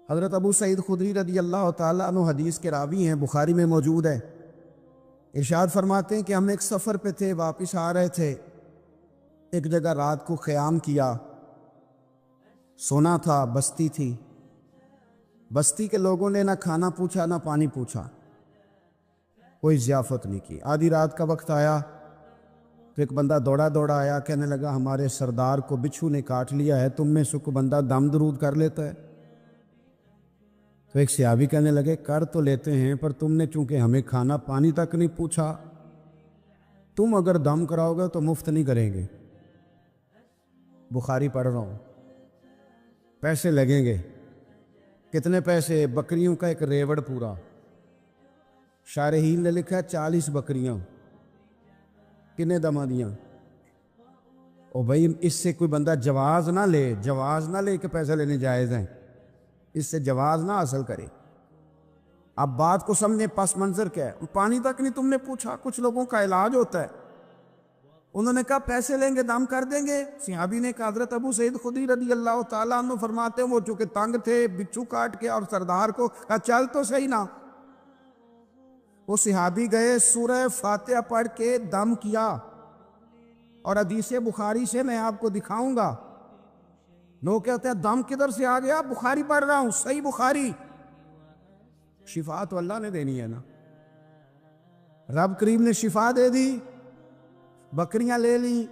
حضرت ابو سعید خدری رضی اللہ تعالیٰ عنہ حدیث کے راوی ہیں، بخاری میں موجود ہے۔ ارشاد فرماتے ہیں کہ ہم ایک سفر پہ تھے، واپس آ رہے تھے، ایک جگہ رات کو قیام کیا، سونا تھا، بستی تھی۔ بستی کے لوگوں نے نہ کھانا پوچھا نہ پانی پوچھا، کوئی ضیافت نہیں کی۔ آدھی رات کا وقت آیا تو ایک بندہ دوڑا دوڑا آیا، کہنے لگا ہمارے سردار کو بچھو نے کاٹ لیا ہے، تم میں سے کوئی بندہ دم درود کر لیتا ہے؟ تو ایک صحابی کہنے لگے کر تو لیتے ہیں، پر تم نے چونکہ ہمیں کھانا پانی تک نہیں پوچھا، تم اگر دم کراؤ گے تو مفت نہیں کریں گے۔ بخاری پڑھ رہا ہوں، پیسے لگیں گے۔ کتنے پیسے؟ بکریوں کا ایک ریوڑ پورا۔ شارحین نے لکھا ہے 40 بکریاں۔ کنے دما دیاں؟ او بھائی اس سے کوئی بندہ جواز نہ لے کہ پیسے لینے جائز ہیں، اس سے جواز نہ حاصل کرے۔ اب بات کو سمجھیں، پس منظر کیا ہے؟ پانی تک نہیں تم نے پوچھا۔ کچھ لوگوں کا علاج ہوتا ہے، انہوں نے کہا پیسے لیں گے دم کر دیں گے۔ صحابی نے کہا، حضرت ابو سعید خدری رضی اللہ تعالیٰ عنہ فرماتے ہیں وہ چونکہ تنگ تھے، بچھو کاٹ کے، اور سردار کو کہا چل تو صحیح نا۔ وہ صحابی گئے، سورہ فاتحہ پڑھ کے دم کیا، اور حدیث بخاری سے میں آپ کو دکھاؤں گا۔ لوگ کہتے ہیں دم کدھر سے آ گیا؟ بخاری پڑھ رہا ہوں، صحیح بخاری۔ شفا تو اللہ نے دینی ہے نا، رب کریم نے شفا دے دی۔ بکریاں لے لی،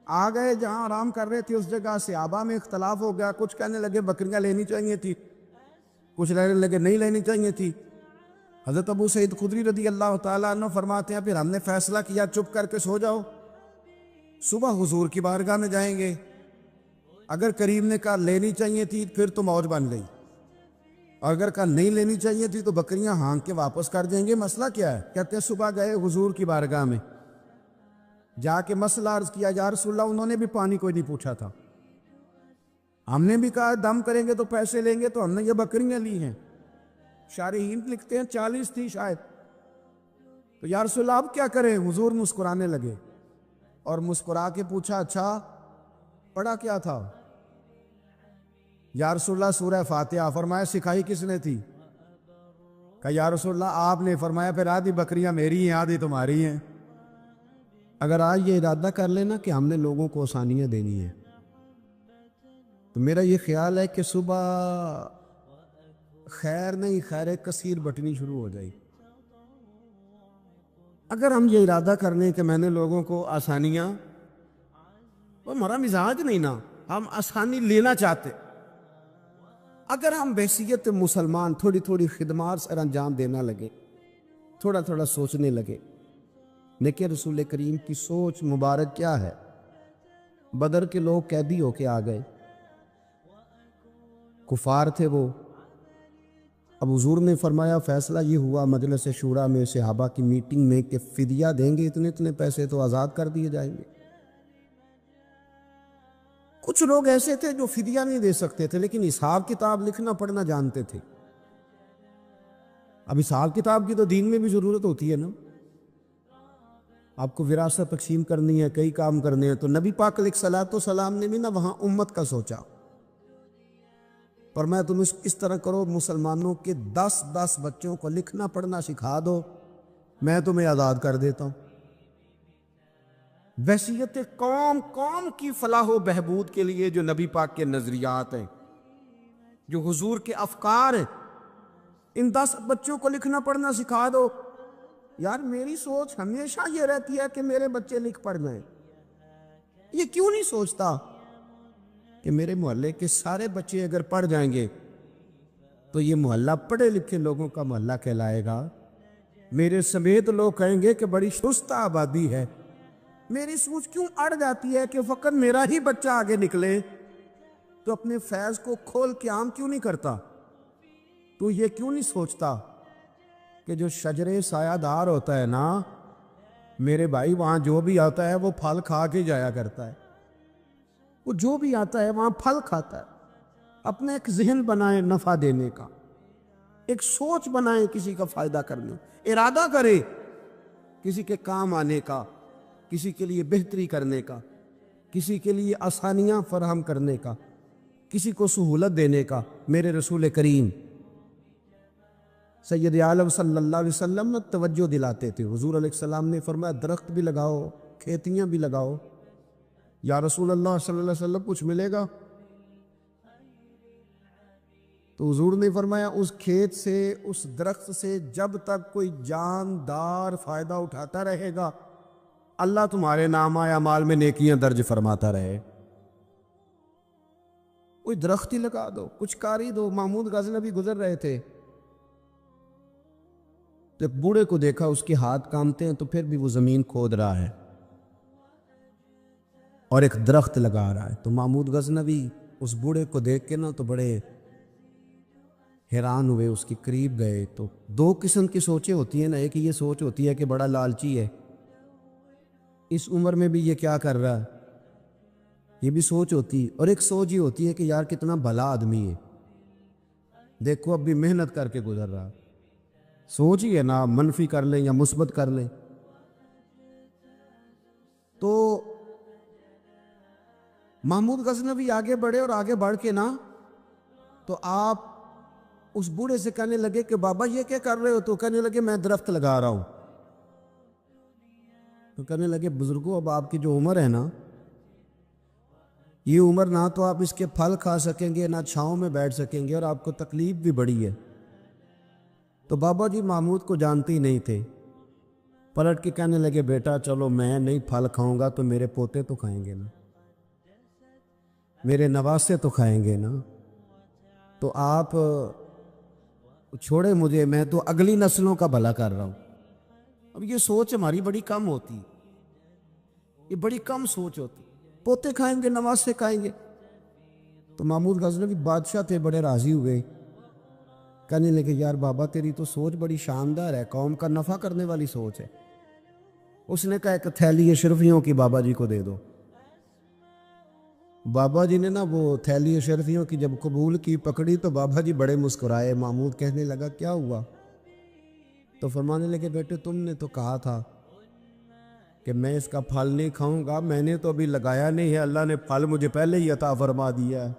آ گئے جہاں آرام کر رہے تھے اس جگہ۔ صحابہ میں اختلاف ہو گیا، کچھ کہنے لگے بکریاں لینی چاہیے تھی، کچھ کہنے لگے نہیں لینی چاہیے تھی۔ حضرت ابو سعید خدری رضی اللہ تعالیٰ عنہ فرماتے ہیں پھر ہم نے فیصلہ کیا چپ کر کے سو جاؤ، صبح حضور کی بارگاہ میں جائیں گے۔ اگر کریم نے کہا لینی چاہیے تھی پھر تو موج بن گئی، اور اگر کہا نہیں لینی چاہیے تھی تو بکریاں ہانک کے واپس کر دیں گے۔ مسئلہ کیا ہے؟ کہتے ہیں صبح گئے حضور کی بارگاہ میں، جا کے مسئلہ عرض کیا، یا رسول اللہ انہوں نے بھی پانی کوئی نہیں پوچھا تھا، ہم نے بھی کہا دم کریں گے تو پیسے لیں گے، تو ہم نے یہ بکریاں لی ہیں۔ شارحین لکھتے ہیں 40 تھی شاید۔ تو یا رسول اللہ اب کیا کریں؟ حضور مسکرانے لگے اور مسکرا کے پوچھا اچھا پڑھا کیا تھا؟ یا رسول اللہ سورہ فاتحہ۔ فرمایا سکھائی کس نے تھی؟ کہا یا رسول اللہ آپ نے۔ فرمایا پھر آدھی بکریاں میری ہیں آدھی تمہاری ہیں۔ اگر آج یہ ارادہ کر لینا کہ ہم نے لوگوں کو آسانیاں دینی ہیں، تو میرا یہ خیال ہے کہ صبح خیر نہیں خیر کثیر بٹنی شروع ہو جائے۔ اگر ہم یہ ارادہ کر لیں کہ میں نے لوگوں کو آسانیاں، وہ ہمارا مزاج نہیں نا، ہم آسانی لینا چاہتے۔ اگر ہم بحیثیت مسلمان تھوڑی تھوڑی خدمات سر انجام دینا لگے، تھوڑا تھوڑا سوچنے لگے، لیکن رسول کریم کی سوچ مبارک کیا ہے؟ بدر کے لوگ قیدی ہو کے آ گئے، کفار تھے وہ۔ اب حضور نے فرمایا فیصلہ یہ ہوا مجلس شورا میں صحابہ کی میٹنگ میں کہ فدیہ دیں گے اتنے پیسے تو آزاد کر دیے جائیں گے۔ کچھ لوگ ایسے تھے جو فدیہ نہیں دے سکتے تھے لیکن حساب کتاب لکھنا پڑھنا جانتے تھے۔ اب حساب کتاب کی تو دین میں بھی ضرورت ہوتی ہے نا، آپ کو وراثت تقسیم کرنی ہے، کئی کام کرنے ہیں، تو نبی پاک علیہ الصلوۃ والسلام نے بھی نا وہاں امت کا سوچا، پر میں تم اس طرح کرو مسلمانوں کے 10 بچوں کو لکھنا پڑھنا سکھا دو، میں تمہیں آزاد کر دیتا ہوں۔ وصیت قوم کی فلاح و بہبود کے لیے جو نبی پاک کے نظریات ہیں، جو حضور کے افکار ہیں، ان 10 بچوں کو لکھنا پڑھنا سکھا دو۔ یار میری سوچ ہمیشہ یہ رہتی ہے کہ میرے بچے لکھ پڑھ جائیں۔ یہ کیوں نہیں سوچتا کہ میرے محلے کے سارے بچے اگر پڑھ جائیں گے تو یہ محلہ پڑھے لکھے لوگوں کا محلہ کہلائے گا، میرے سمیت لوگ کہیں گے کہ بڑی شستہ آبادی ہے۔ میری سوچ کیوں اڑ جاتی ہے کہ فقط میرا ہی بچہ آگے نکلے، تو اپنے فیض کو کھول کے عام کیوں نہیں کرتا؟ تو یہ کیوں نہیں سوچتا کہ جو شجرے سایہ دار ہوتا ہے نا میرے بھائی، وہاں جو بھی آتا ہے وہ پھل کھا کے جایا کرتا ہے، وہ جو بھی آتا ہے وہاں پھل کھاتا ہے۔ اپنا ایک ذہن بنائیں نفع دینے کا، ایک سوچ بنائیں کسی کا فائدہ کرنے، ارادہ کرے کسی کے کام آنے کا، کسی کے لیے بہتری کرنے کا، کسی کے لیے آسانیاں فراہم کرنے کا۔ کسی کو سہولت دینے کا. میرے رسول کریم سید عالم صلی اللہ علیہ وسلم نے توجہ دلاتے تھے. حضور علیہ السلام نے فرمایا درخت بھی لگاؤ، کھیتیاں بھی لگاؤ. یا رسول اللہ صلی اللہ علیہ وسلم کچھ ملے گا؟ تو حضور نے فرمایا اس کھیت سے، اس درخت سے جب تک کوئی جاندار فائدہ اٹھاتا رہے گا اللہ تمہارے نامہ اعمال میں نیکیاں درج فرماتا رہے. کوئی درخت ہی لگا دو، کچھ کاری دو. محمود غزنوی گزر رہے تھے تو ایک بوڑھے کو دیکھا، اس کے ہاتھ کامتے ہیں تو پھر بھی وہ زمین کھود رہا ہے اور ایک درخت لگا رہا ہے. تو محمود غزنوی اس بوڑھے کو دیکھ کے نا تو بڑے حیران ہوئے، اس کے قریب گئے. تو دو قسم کی سوچیں ہوتی ہیں نا. ایک یہ سوچ ہوتی ہے کہ بڑا لالچی ہے، اس عمر میں بھی یہ کیا کر رہا ہے، یہ بھی سوچ ہوتی. اور ایک سوچ یہ ہوتی ہے کہ یار کتنا بھلا آدمی ہے، دیکھو اب بھی محنت کر کے گزر رہا. سوچ ہی ہے نا، منفی کر لیں یا مثبت کر لیں. تو محمود غزنوی آگے بڑھے اور آگے بڑھ کے نا تو آپ اس بوڑھے سے کہنے لگے کہ بابا یہ کیا کر رہے ہو؟ تو کہنے لگے میں درخت لگا رہا ہوں. تو کہنے لگے بزرگوں اب آپ کی جو عمر ہے نا، یہ عمر نہ تو آپ اس کے پھل کھا سکیں گے، نہ چھاؤں میں بیٹھ سکیں گے، اور آپ کو تکلیف بھی بڑی ہے. تو بابا جی محمود کو جانتے ہی نہیں تھے، پلٹ کے کہنے لگے بیٹا چلو میں نہیں پھل کھاؤں گا تو میرے پوتے تو کھائیں گے نا، میرے نواسے تو کھائیں گے نا. تو آپ چھوڑے مجھے، میں تو اگلی نسلوں کا بھلا کر رہا ہوں. اب یہ سوچ ہماری بڑی کم ہوتی، یہ بڑی کم سوچ ہوتی. پوتے کھائیں گے، نواسے کھائیں گے. تو محمود غزنوی بادشاہ تھے، بڑے راضی ہوئے، کہنے لگے یار بابا تیری تو سوچ بڑی شاندار ہے، قوم کا نفع کرنے والی سوچ ہے. اس نے کہا ایک تھیلی اشرفیوں کی بابا جی کو دے دو. بابا جی نے نا وہ تھیلی اشرفیوں کی جب قبول کی، پکڑی تو بابا جی بڑے مسکرائے. محمود کہنے لگا کیا ہوا؟ تو فرمانے لگے بیٹے تم نے تو کہا تھا کہ میں اس کا پھل نہیں کھاؤں گا، میں نے تو ابھی لگایا نہیں ہے، اللہ نے پھل مجھے پہلے ہی عطا فرما دیا ہے.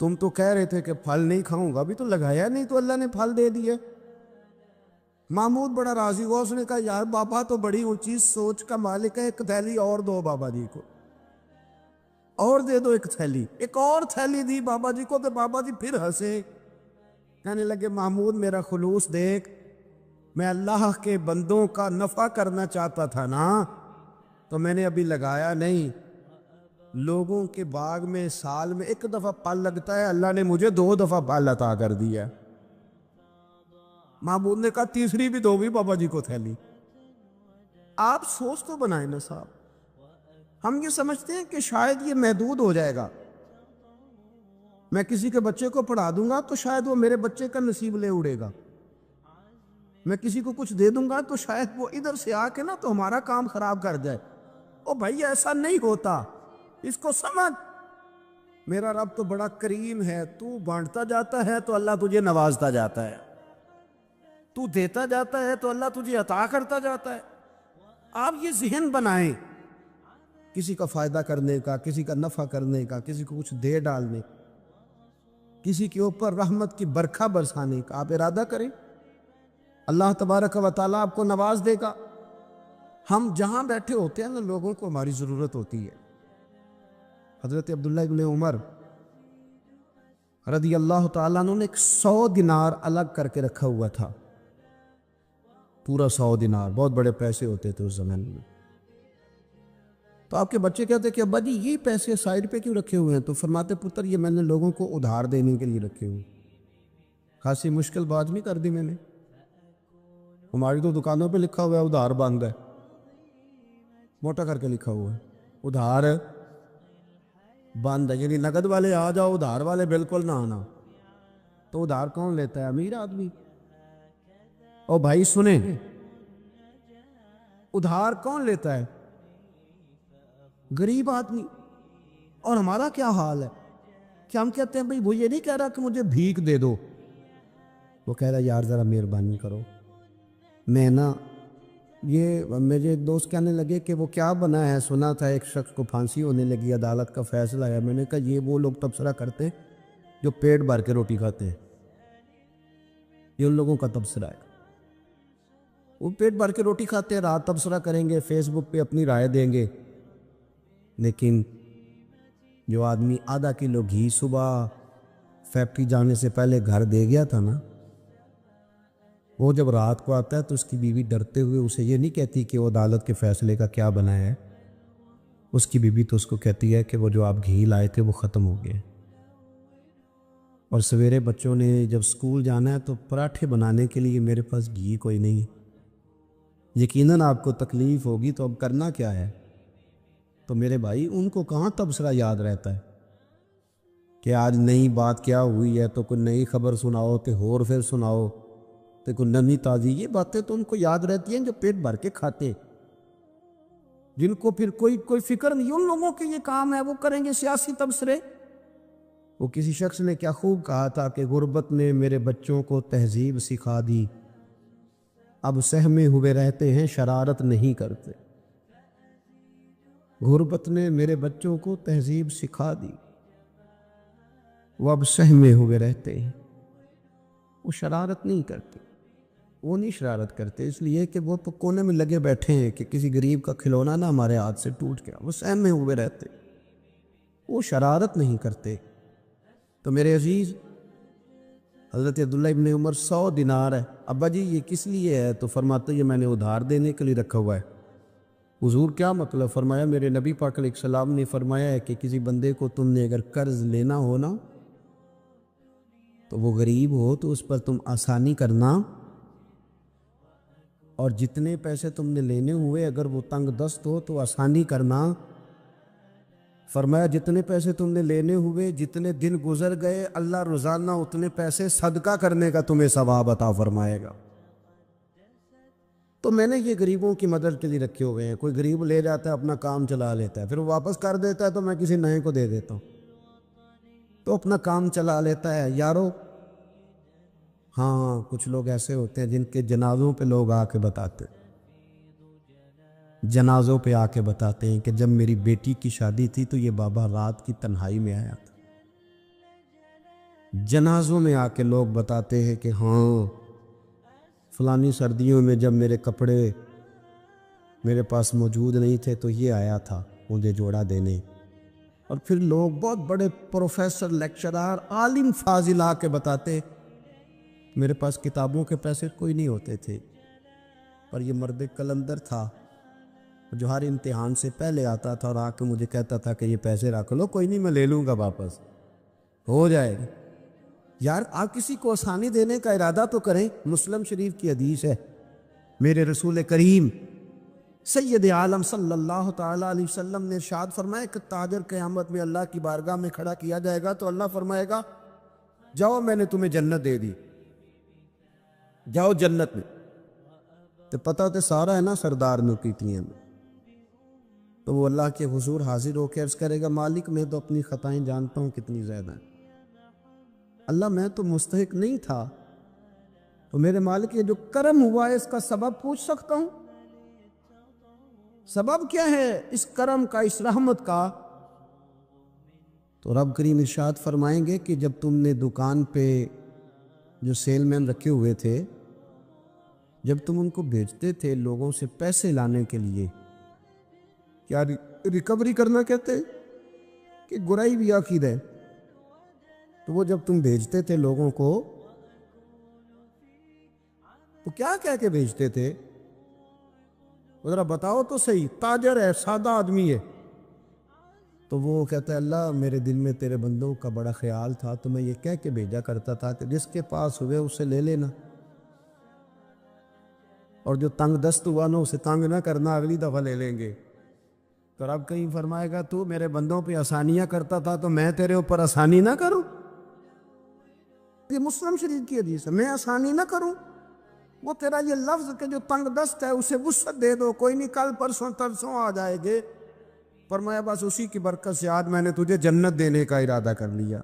تم تو کہہ رہے تھے کہ پھل نہیں کھاؤں گا، ابھی تو لگایا نہیں تو اللہ نے پھل دے دیا. محمود بڑا راضی ہوا، اس نے کہا یار بابا تو بڑی اونچی سوچ کا مالک ہے، ایک تھیلی اور دو بابا جی کو، اور دے دو ایک تھیلی. ایک اور تھیلی دی بابا جی کو تو بابا جی پھر ہنسے، کہنے لگے محمود میرا خلوص دیکھ، میں اللہ کے بندوں کا نفع کرنا چاہتا تھا نا تو میں نے ابھی لگایا نہیں. لوگوں کے باغ میں سال میں ایک دفعہ پھل لگتا ہے، اللہ نے مجھے 2 دفعہ پھل عطا کر دیا. محمود نے کہا تیسری بھی دو بھی بابا جی کو تھیلی. آپ سوچ تو بنائیں نا صاحب. ہم یہ سمجھتے ہیں کہ شاید یہ محدود ہو جائے گا، میں کسی کے بچے کو پڑھا دوں گا تو شاید وہ میرے بچے کا نصیب لے اڑے گا، میں کسی کو کچھ دے دوں گا تو شاید وہ ادھر سے آ کے نا تو ہمارا کام خراب کر جائے. او بھائی ایسا نہیں ہوتا، اس کو سمجھ. میرا رب تو بڑا کریم ہے، تو بانٹتا جاتا ہے تو اللہ تجھے نوازتا جاتا ہے، تو دیتا جاتا ہے تو اللہ تجھے عطا کرتا جاتا ہے. آپ یہ ذہن بنائیں، کسی کا فائدہ کرنے کا، کسی کا نفع کرنے کا، کسی کو کچھ دے ڈالنے، کسی کے اوپر رحمت کی برکھا برسانے کا آپ ارادہ کریں، اللہ تبارک و تعالیٰ آپ کو نواز دے گا. ہم جہاں بیٹھے ہوتے ہیں نا لوگوں کو ہماری ضرورت ہوتی ہے. حضرت عبداللہ ابن عمر رضی اللہ تعالیٰ عنہ نے 100 دینار الگ کر کے رکھا ہوا تھا، پورا 100 دینار، بہت بڑے پیسے ہوتے تھے اس زمانے میں. تو آپ کے بچے کہتے کہ ابا جی یہ پیسے سائڈ پہ کیوں رکھے ہوئے ہیں؟ تو فرماتے پتر یہ میں نے لوگوں کو ادھار دینے کے لیے رکھے ہوئے. خاصی مشکل بات نہیں کر دی میں نے، ہماری تو دکانوں پہ لکھا ہوا ہے ادھار بند ہے، موٹا کر کے لکھا ہوا ہے ادھار بند ہے، یعنی نقد والے آ جاؤ، ادھار والے بالکل نہ آنا. تو ادھار کون لیتا ہے؟ امیر آدمی. او بھائی سنیں، ادھار کون لیتا ہے؟ غریب آدمی. اور ہمارا کیا حال ہے کہ ہم کہتے ہیں بھئی وہ یہ نہیں کہہ رہا کہ مجھے بھیک دے دو، وہ کہہ رہا یار ذرا مہربانی کرو، میں نا یہ میرے ایک دوست کہنے لگے کہ وہ کیا بنا ہے، سنا تھا ایک شخص کو پھانسی ہونے لگی، عدالت کا فیصلہ آیا۔ میں نے کہا یہ وہ لوگ تبصرہ کرتے ہیں جو پیٹ بھر کے روٹی کھاتے ہیں، یہ ان لوگوں کا تبصرہ ہے۔ وہ پیٹ بھر کے روٹی کھاتے ہیں، رات تبصرہ کریں گے، فیس بک پہ اپنی رائے دیں گے، لیکن جو آدمی آدھا کلو گھی صبح فیکٹری جانے سے پہلے گھر دے گیا تھا نا، وہ جب رات کو آتا ہے تو اس کی بیوی ڈرتے ہوئے اسے یہ نہیں کہتی کہ وہ عدالت کے فیصلے کا کیا بنا ہے، اس کی بیوی تو اس کو کہتی ہے کہ وہ جو آپ گھی لائے تھے وہ ختم ہو گئے۔ اور سویرے بچوں نے جب سکول جانا ہے تو پراٹھے بنانے کے لیے میرے پاس گھی کوئی نہیں، یقیناً آپ کو تکلیف ہوگی، تو اب کرنا کیا ہے؟ تو میرے بھائی ان کو کہاں تبصرہ یاد رہتا ہے کہ آج نئی بات کیا ہوئی ہے، تو کوئی نئی خبر سناؤ تو اور پھر سناؤ تو کوئی نئی تازی، یہ باتیں تو ان کو یاد رہتی ہیں جو پیٹ بھر کے کھاتے، جن کو پھر کوئی فکر نہیں، ان لوگوں کے یہ کام ہے، وہ کریں گے سیاسی تبصرے۔ وہ کسی شخص نے کیا خوب کہا تھا کہ غربت نے میرے بچوں کو تہذیب سکھا دی، اب سہمے ہوئے رہتے ہیں شرارت نہیں کرتے۔ غربت نے میرے بچوں کو تہذیب سکھا دی، وہ اب سہمے ہوئے رہتے ہیں، وہ شرارت نہیں کرتے، وہ نہیں شرارت کرتے اس لیے کہ وہ تو کونے میں لگے بیٹھے ہیں کہ کسی غریب کا کھلونا نہ ہمارے ہاتھ سے ٹوٹ گیا، وہ سہمے ہوئے رہتے، وہ شرارت نہیں کرتے۔ تو میرے عزیز، حضرت عبداللہ ابن عمر 100 دینار ہے، ابا جی یہ کس لیے ہے؟ تو فرماتے یہ میں نے ادھار دینے کے لیے رکھا ہوا ہے۔ حضور کیا مطلب؟ فرمایا میرے نبی پاک علیہ السلام نے فرمایا ہے کہ کسی بندے کو تم نے اگر قرض لینا ہو نا، تو وہ غریب ہو تو اس پر تم آسانی کرنا، اور جتنے پیسے تم نے لینے ہوئے اگر وہ تنگ دست ہو تو آسانی کرنا۔ فرمایا جتنے پیسے تم نے لینے ہوئے، جتنے دن گزر گئے، اللہ روزانہ اتنے پیسے صدقہ کرنے کا تمہیں ثواب عطا فرمائے گا۔ تو میں نے یہ غریبوں کی مدد کے لیے رکھے ہوئے ہیں، کوئی غریب لے جاتا ہے اپنا کام چلا لیتا ہے، پھر وہ واپس کر دیتا ہے تو میں کسی نئے کو دے دیتا ہوں، تو اپنا کام چلا لیتا ہے یارو۔ ہاں کچھ لوگ ایسے ہوتے ہیں جن کے جنازوں پہ لوگ آ کے بتاتے، جنازوں پہ آ کے بتاتے ہیں کہ جب میری بیٹی کی شادی تھی تو یہ بابا رات کی تنہائی میں آیا تھا۔ جنازوں میں آ کے لوگ بتاتے ہیں کہ ہاں فلانی سردیوں میں جب میرے کپڑے میرے پاس موجود نہیں تھے تو یہ آیا تھا مجھے جوڑا دینے۔ اور پھر لوگ بہت بڑے پروفیسر، لیکچرار، عالم فاضل آ کے بتاتے میرے پاس کتابوں کے پیسے کوئی نہیں ہوتے تھے، پر یہ مرد قلندر تھا جو ہر امتحان سے پہلے آتا تھا اور آ کے مجھے کہتا تھا کہ یہ پیسے رکھ لو، کوئی نہیں میں لے لوں گا، واپس ہو جائے گا۔ یار آپ کسی کو آسانی دینے کا ارادہ تو کریں۔ مسلم شریف کی حدیث ہے، میرے رسول کریم سید عالم صلی اللہ تعالیٰ علیہ وسلم نے ارشاد فرمایا کہ تاجر قیامت میں اللہ کی بارگاہ میں کھڑا کیا جائے گا تو اللہ فرمائے گا جاؤ میں نے تمہیں جنت دے دی، جاؤ جنت میں۔ تو پتہ تو سارا ہے نا سردار نکیتیاں میں، تو وہ اللہ کے حضور حاضر ہو کے عرض کرے گا مالک میں تو اپنی خطائیں جانتا ہوں کتنی زیادہ ہیں، اللہ میں تو مستحق نہیں تھا، تو میرے مالک یہ جو کرم ہوا ہے اس کا سبب پوچھ سکتا ہوں؟ سبب کیا ہے اس کرم کا، اس رحمت کا؟ تو رب کریم ارشاد فرمائیں گے کہ جب تم نے دکان پہ جو سیل مین رکھے ہوئے تھے، جب تم ان کو بھیجتے تھے لوگوں سے پیسے لانے کے لیے، کیا ریکوری کرنا کہتے کہ گرائی بھی عقید ہے، تو وہ جب تم بھیجتے تھے لوگوں کو تو کیا کہہ کے بھیجتے تھے؟ ذرا بتاؤ تو صحیح، تاجر ہے، سادہ آدمی ہے، تو وہ کہتا ہے اللہ میرے دل میں تیرے بندوں کا بڑا خیال تھا تو میں یہ کہہ کے بھیجا کرتا تھا کہ جس کے پاس ہوئے اسے لے لینا، اور جو تنگ دست ہوا نا اسے تنگ نہ کرنا، اگلی دفعہ لے لیں گے۔ تو رب کہیں فرمائے گا تو میرے بندوں پہ آسانیاں کرتا تھا تو میں تیرے اوپر آسانی نہ کروں؟ یہ مسلم شریف کی حدیث ہے، میں آسانی نہ کروں؟ وہ تیرا یہ لفظ کہ جو تنگ دست ہے اسے وسعت دے دو، کوئی نہیں کل پرسوں ترسوں آ جائے گے، فرمایا بس اسی کی برکت سے آج میں نے تجھے جنت دینے کا ارادہ کر لیا۔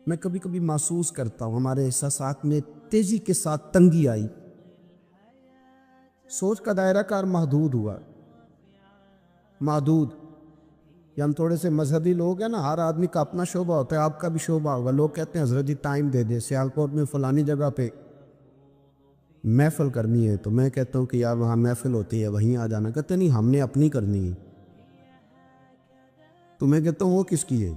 میں کبھی کبھی محسوس کرتا ہوں ہمارے احساسات میں تیزی کے ساتھ تنگی آئی، سوچ کا دائرہ کار محدود ہوا، محدود. کہ ہم تھوڑے سے مذہبی لوگ ہیں نا، ہر آدمی کا اپنا شعبہ ہوتا ہے، آپ کا بھی شعبہ ہوگا. لوگ کہتے ہیں حضرت جی ٹائم دے دے، سیالکوٹ میں فلانی جگہ پہ محفل کرنی ہے، تو میں کہتا ہوں کہ یار وہاں محفل ہوتی ہے وہیں آ جانا. کہتے نہیں ہم نے اپنی کرنی ہے. تو میں کہتا ہوں وہ کس کی ہے؟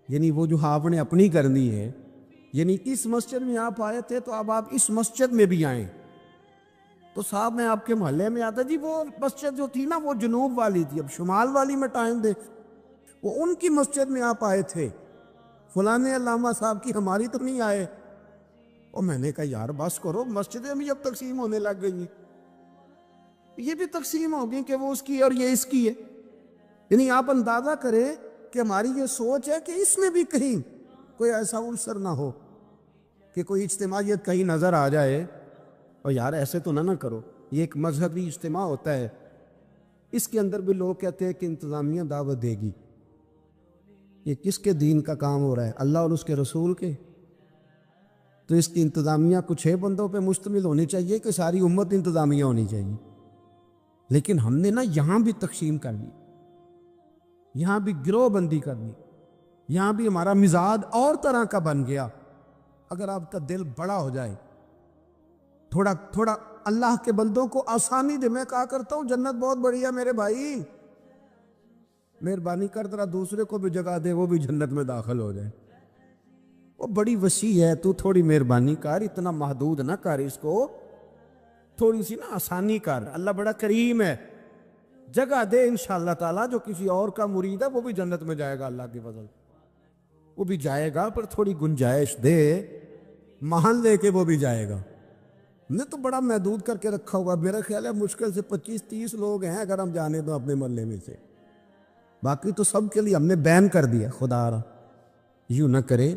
یعنی وہ جو آپ نے اپنی کرنی ہے، یعنی اس مسجد میں آپ آئے تھے تو اب آپ اس مسجد میں بھی آئیں. تو صاحب میں آپ کے محلے میں آتا جی وہ مسجد جو تھی نا وہ جنوب والی تھی، اب شمال والی میں ٹائم دے. وہ ان کی مسجد میں آپ آئے تھے، فلانے علامہ صاحب کی، ہماری تو نہیں آئے. اور میں نے کہا یار بس کرو، مسجدیں بھی اب تقسیم ہونے لگ گئی، یہ بھی تقسیم ہوگی کہ وہ اس کی اور یہ اس کی ہے. یعنی آپ اندازہ کریں کہ ہماری یہ سوچ ہے کہ اس میں بھی کہیں کوئی ایسا عنصر نہ ہو کہ کوئی اجتماعیت کہیں نظر آ جائے. اور یار ایسے تو نہ کرو، یہ ایک مذہبی اجتماع ہوتا ہے، اس کے اندر بھی لوگ کہتے ہیں کہ انتظامیہ دعوت دے گی. یہ کس کے دین کا کام ہو رہا ہے؟ اللہ اور اس کے رسول کے. تو اس کی انتظامیہ کچھ 6 بندوں پہ مشتمل ہونی چاہیے کہ ساری امت انتظامیہ ہونی چاہیے. لیکن ہم نے نا یہاں بھی تقسیم کر لی، یہاں بھی گروہ بندی کر لی، یہاں بھی ہمارا مزاج اور طرح کا بن گیا. اگر آپ کا دل بڑا ہو جائے، تھوڑا اللہ کے بندوں کو آسانی دے. میں کہا کرتا ہوں جنت بہت بڑی ہے میرے بھائی، مہربانی کر ذرا دوسرے کو بھی جگہ دے، وہ بھی جنت میں داخل ہو جائے. وہ بڑی وسیع ہے، تو تھوڑی مہربانی کر، اتنا محدود نہ کر اس کو، تھوڑی سی نا آسانی کر. اللہ بڑا کریم ہے، جگہ دے انشاءاللہ تعالیٰ. جو کسی اور کا مرید ہے وہ بھی جنت میں جائے گا اللہ کی فضل، وہ بھی جائے گا، پر تھوڑی گنجائش دے، مان لے کے وہ بھی جائے گا. نے تو بڑا محدود کر کے رکھا ہوا. میرا خیال ہے مشکل سے 25-30 لوگ ہیں اگر ہم جانے تو اپنے محلے میں سے، باقی تو سب کے لیے ہم نے بین کر دیا. خدا را یوں نہ کرے،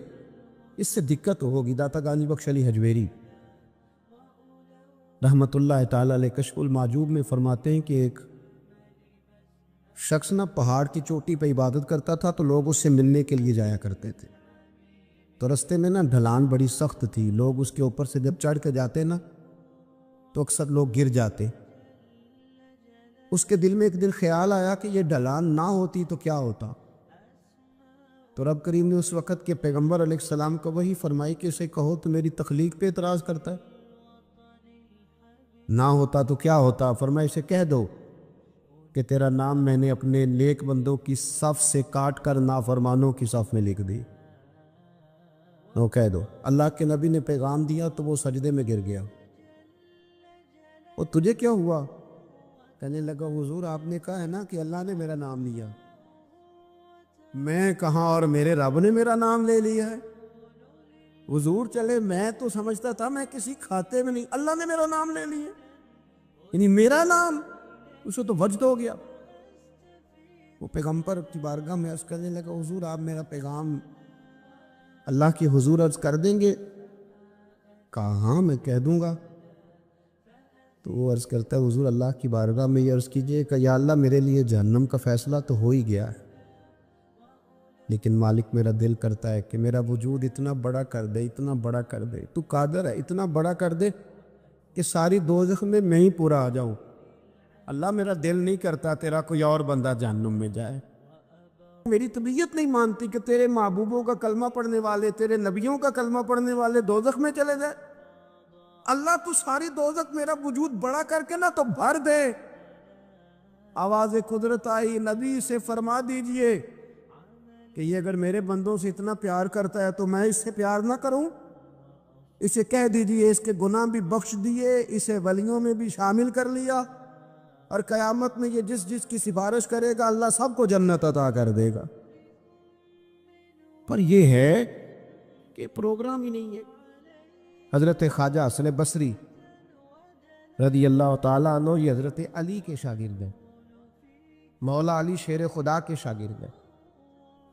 اس سے دقت ہوگی. داتا گانجی بخش علی حجویری رحمت اللہ تعالی علیہ کشف المعجوب میں فرماتے ہیں کہ ایک شخص نہ پہاڑ کی چوٹی پہ عبادت کرتا تھا، تو لوگ اس سے ملنے کے لیے جایا کرتے تھے. تو رستے میں نا ڈھلان بڑی سخت تھی، لوگ اس کے اوپر سے جب چڑھ کے جاتے نا تو اکثر لوگ گر جاتے. اس کے دل میں ایک دن خیال آیا کہ یہ ڈھلان نہ ہوتی تو کیا ہوتا. تو رب کریم نے اس وقت کے پیغمبر علیہ السلام کو وہی فرمائی کہ اسے کہو تو میری تخلیق پہ اعتراض کرتا ہے، نہ ہوتا تو کیا ہوتا. فرمایا اسے کہہ دو کہ تیرا نام میں نے اپنے نیک بندوں کی صف سے کاٹ کر نافرمانوں کی صف میں لکھ دی. وہ کہہ دو. اللہ کے نبی نے پیغام دیا تو وہ سجدے میں گر گیا. وہ تجھے کیا ہوا؟ کہنے لگا حضور آپ نے کہا ہے نا کہ اللہ نے میرا نام لیا. میں کہاں، اور میرے رب نے میرا نام لے لیا ہے. حضور چلے، میں تو سمجھتا تھا میں کسی کھاتے میں نہیں، اللہ نے میرا نام لے لیا، یعنی میرا نام. اسے تو وجد ہو گیا. وہ پیغمبر کی بارگاہ میں عرض کرنے لگا حضور آپ میرا پیغام اللہ کے حضور عرض کر دیں گے؟ کہا ہاں میں کہہ دوں گا. تو وہ عرض کرتا ہے حضور اللہ کی بارگاہ میں یہ عرض کیجئے کہ یا اللہ میرے لیے جہنم کا فیصلہ تو ہو ہی گیا ہے، لیکن مالک میرا دل کرتا ہے کہ میرا وجود اتنا بڑا کر دے، اتنا بڑا کر دے. تو قادر ہے اتنا بڑا کر دے کہ ساری دوزخ میں ہی پورا آ جاؤں. اللہ میرا دل نہیں کرتا تیرا کوئی اور بندہ جہنم میں جائے. میری طبیعت نہیں مانتی کہ تیرے محبوبوں کا کلمہ پڑھنے والے، تیرے نبیوں کا کلمہ پڑھنے والے دوزخ میں چلے جائے. اللہ تو ساری دوزخ میرا وجود بڑا کر کے نا تو بھر دے. آواز قدرت آئی، نبی سے فرما دیجئے کہ یہ اگر میرے بندوں سے اتنا پیار کرتا ہے تو میں اس سے پیار نہ کروں. اسے کہہ دیجئے اس کے گناہ بھی بخش دیے، اسے ولیوں میں بھی شامل کر لیا، اور قیامت میں یہ جس جس کی سفارش کرے گا اللہ سب کو جنت عطا کر دے گا. پر یہ ہے کہ پروگرام ہی نہیں ہے. حضرت خواجہ حسن بصری رضی اللہ تعالیٰ عنہ یہ حضرت علی کے شاگرد ہیں، مولا علی شیر خدا کے شاگرد ہیں.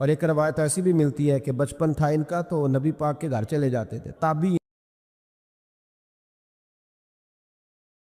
اور ایک روایت ایسی بھی ملتی ہے کہ بچپن تھا ان کا تو نبی پاک کے گھر چلے جاتے تھے. تابعین